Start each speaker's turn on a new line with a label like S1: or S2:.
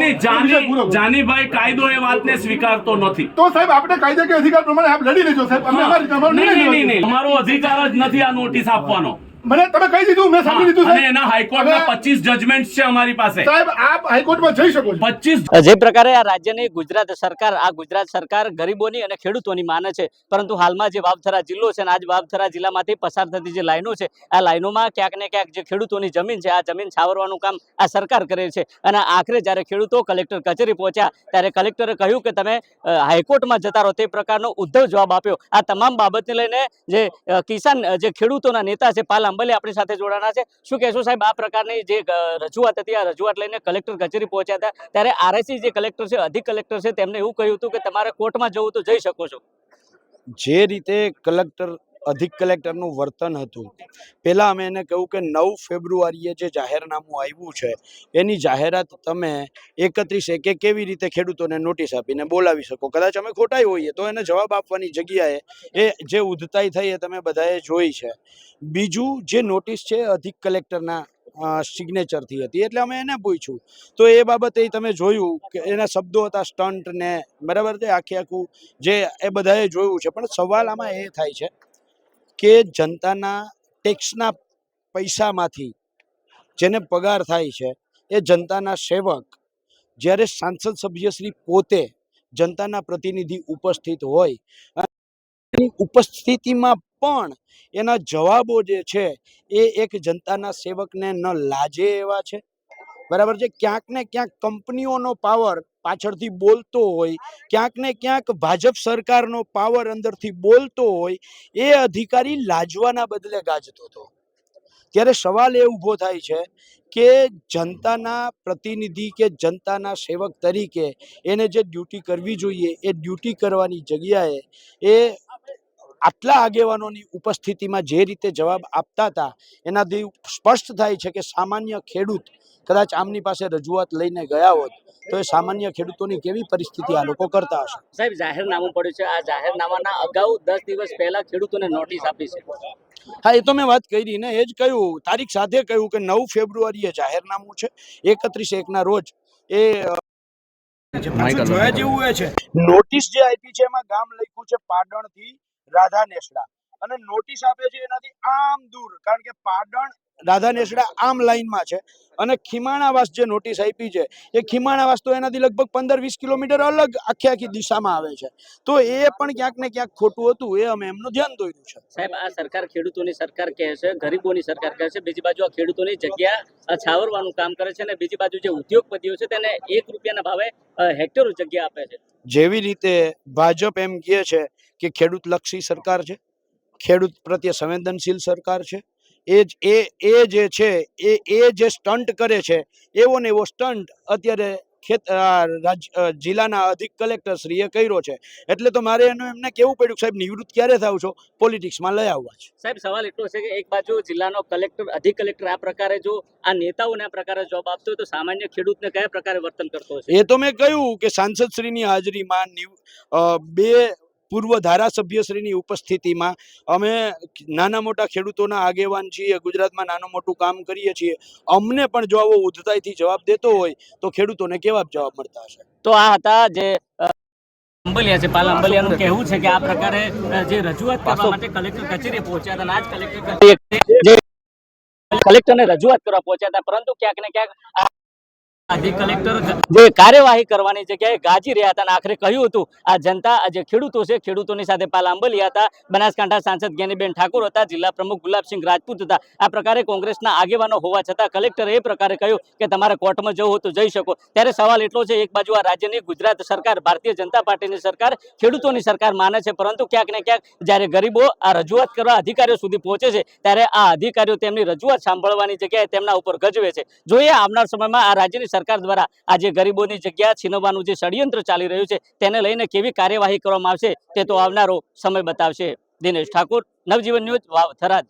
S1: નહીં, જાનીભાઈ કાયદો એ વાતને સ્વીકારતો નથી.
S2: તો સાહેબ આપણે કાયદાકીય અધિકાર પ્રમાણે આપ લડી લેજો સાહેબ. અમે
S1: નહીં, અમારો અધિકાર જ નથી આ નોટિસ આપવાનો.
S2: મને તમે કહી દીધું, મેં સાંભળી લીધું
S1: અને એના હાઈકોર્ટના 25 જજમેન્ટ છે અમારી પાસે.
S2: સાહેબ આપ હાઈકોર્ટમાં જઈ શકો છો.
S1: 25
S3: જે પ્રકારે આ રાજ્યની ગુજરાત સરકાર ગરીબોની અને ખેડૂતોની માને છે, પરંતુ હાલમાં જે વાવથરા જિલ્લો છે અને આજ વાવથરા જિલ્લામાંથી પસાર થતી જે લાઈનો છે, આ લાઈનોમાં ક્યાંક ને ક્યાંક જે ખેડૂતોની જમીન છે, આ જમીન છાવરવાનું કામ આ સરકાર કરે છે. અને આખરે જ્યારે ખેડૂતો કલેક્ટર કચેરી પહોંચ્યા ત્યારે કલેક્ટરે કહ્યું કે તમે હાઈકોર્ટમાં જતા રહો, તે પ્રકારનો ઉદ્ધવ જવાબ આપ્યો. આ તમામ બાબતને લઈને જે કિસાન જે ખેડૂતોના નેતા છે પાલ આંબલિયા આપણી સાથે જોડાણા છે. શું કહેશો સાહેબ, આ પ્રકારની જે રજૂઆત હતી, આ રજૂઆત લઈને કલેક્ટર કચેરી પહોંચ્યા હતા ત્યારે આરઆઈસી જે કલેક્ટર છે, અધિક કલેક્ટર છે, તેમને એવું કહ્યું હતું કે તમારે કોર્ટમાં જવું તો જઈ શકો છો.
S4: જે રીતે અધિક કલેક્ટરનું વર્તન હતું, પહેલા અમે એને કહ્યું કે 9 ફેબ્રુઆરીએ જે જાહેરનામું આવ્યું છે એની જાહેરાત તમે 31 કેવી રીતે ખેડૂતોને નોટિસ આપીને બોલાવી શકો. કદાચ અમે ખોટાઈ હોઈએ તો એને જવાબ આપવાની જગ્યાએ એ જે ઉધતાઈ થઈ એ તમે બધાએ જોઈ છે. બીજું, જે નોટિસ છે અધિક કલેક્ટરના સિગ્નેચરથી હતી, એટલે અમે એને પૂછ્યું તો એ બાબતે તમે જોયું કે એના શબ્દો હતા સ્ટન્ટ ને, બરાબર છે, આખું જે એ બધાએ જોયું છે. પણ સવાલ આમાં એ થાય છે કે જનતાના ટેક્સના પૈસામાંથી જેને પગાર થાય છે એ જનતાના સેવક, જ્યારે સાંસદ સભ્યશ્રી પોતે જનતાના પ્રતિનિધિ ઉપસ્થિત હોય, ઉપસ્થિતિમાં પણ એના જવાબો જે છે એ એક જનતાના સેવકને ન લાજે એવા છે. બરાબર છે, ક્યાંક ને ક્યાંક કંપનીઓનો પાવર પાછળથી બોલતો હોય, ક્યાંક ને ક્યાંક ભાજપ સરકારનો પાવર અંદરથી બોલતો હોય, એ અધિકારી લાજવાના બદલે ગાજતો હતો. ત્યારે સવાલ એ ઊભો થાય છે કે જનતાના પ્રતિનિધિ કે જનતાના સેવક તરીકે એને જે ડ્યુટી કરવી જોઈએ એ ડ્યુટી કરવાની જગ્યાએ એ આટલા આગેવાનોની ઉપસ્થિતિમાં જે રીતે જવાબ આપતા હતા એનાથી સ્પષ્ટ થાય છે કે સામાન્ય ખેડૂત કદાચ આમની પાસે રજૂઆત લઈને ગયા હોત તો એ સામાન્ય ખેડૂતોની કેવી પરિસ્થિતિ આ લોકો કરતા હશે.
S3: સાહેબ, જાહેરનામું પડ્યું છે, આ જાહેરનામાના અગાઉ 10 દિવસ પહેલા ખેડૂતોને નોટિસ આપી છે.
S4: હા, એ તો મેં વાત કરી ને, એ જ કહ્યું, તારીખ સાથે કહ્યું કે 9 ફેબ્રુઆરીએ જાહેરનામું છે, 31/1 રોજ એ જોયા જેવું એ છે. નોટિસ જે આપી છે એમાં ગામ લખ્યું છે પાડણ થી રાધા નેસડા, અને નોટિસ આપે છે એનાથી આમ દૂર, કારણ કે પાડણ રાધા નેસડા આમ લાઈનમાં છે, અને ખીમાણાવાસ જે નોટિસ આપી છે એ ખીમાણાવાસ તો એનાથી લગભગ 15-20 કિલોમીટર અલગ આખી દિશામાં આવે છે. તો એ પણ ક્યાંક ને ક્યાંક ખોટું હતું, એ અમે એમનું ધ્યાન દોર્યું છે.
S3: સાહેબ, આ સરકાર ખેડૂતોની સરકાર કહે છે, ગરીબોની સરકાર કહે છે, બીજી બાજુ આ ખેડૂતોની જગ્યા છાવરવાનું કામ કરે છે, અને બીજી બાજુ જે ઉદ્યોગપતિઓ છે તેને 1 રૂપિયાના ભાવે હેક્ટરો જગ્યા આપે છે. જેવી રીતે
S4: ભાજપ એમ કહે છે કે ખેડૂત લક્ષી સરકાર છે, ખેડૂત પ્રત્યે સંવેદનશીલ સરકાર છે, એ જે છે એ જે સ્ટન્ટ કરે છે એવો ને એવો સ્ટન્ટ અત્યારે જિલ્લાના અધિક કલેક્ટર શ્રીએ કર્યો છે. એટલે તો મારે એમને કેવું પડ્યું સાહેબ નિવૃત્ત ક્યારે થાવ છો, પોલિટિક્સમાં લઈ આવવા છે.
S3: સાહેબ, સવાલ એટલો છે કે એક બાજુ જિલ્લાનો કલેક્ટર અધિક કલેક્ટર આ પ્રકારે જો આ નેતાઓને આ પ્રકારે જવાબ આપતો હોય તો સામાન્ય ખેડૂતને કયા પ્રકારે વર્તન કરતો હશે?
S4: એ તો મેં કહ્યું કે સાંસદ શ્રીની હાજરીમાં 2 પૂર્વ ધારાસભ્યશ્રીની ઉપસ્થિતિમાં અમે નાના મોટા ખેડૂતોના આગેવાન છીએ, ગુજરાતમાં નાનું મોટું કામ કરીએ છીએ, અમને પણ જો આવો ઉદ્ધતાઈથી જવાબ દેતો હોય તો ખેડૂતોને કેવા જવાબ મળતા હશે.
S3: તો આ હતા જે આંબલિયા છે, પાલ આંબલિયાનું કહેવું છે કે આ પ્રકારે જે રજૂઆત કરવા માટે કલેક્ટર કચેરીએ પહોંચ્યા હતા, આજ કલેક્ટરને રજૂઆત કરવા પહોંચ્યા હતા, પરંતુ ક્યાંક ને ક્યાંક અધિક કલેક્ટર જે કાર્યવાહી કરવાની જગ્યાએ ગાજી રહ્યા હતા અને આખરે કહ્યું હતું આ જનતા જે ખેડૂતો છે, ખેડૂતોની સાથે પાલ આંબલિયા હતા, બનાસકાંઠા સાંસદ જ્ઞાનીબેન ઠાકોર હતા, જિલ્લા પ્રમુખ ગુલાબસિંહ રાજપૂત હતા. આ પ્રકારે કોંગ્રેસના આગેવાનો હોવા છતાં કલેક્ટરે એ પ્રકારે કહ્યું કે તમારે કોર્ટમાં જવું હોય તો જઈ શકો. ત્યારે સવાલ એટલો છે, એક બાજુ આ રાજ્યની ગુજરાત સરકાર, ભારતીય જનતા પાર્ટીની સરકાર ખેડૂતોની સરકાર માને છે, પરંતુ ક્યાંક ને ક્યાંક જ્યારે ગરીબો આ રજૂઆત કરવા અધિકારીઓ સુધી પહોંચે છે ત્યારે આ અધિકારીઓ તેમની રજૂઆત સાંભળવાની જગ્યાએ તેમના ઉપર ગજવે છે. જોઈએ આવનાર સમયમાં આ રાજ્યની સરકાર દ્વારા આ જે ગરીબોની જગ્યા છીનવવાનું જે ષડયંત્ર ચાલી રહ્યું છે તેને લઈને કેવી કાર્યવાહી કરવામાં આવશે તે તો આવનારો સમય બતાવશે. દિનેશ ઠાકોર, નવજીવન ન્યૂઝ, વાવ, થરાદ.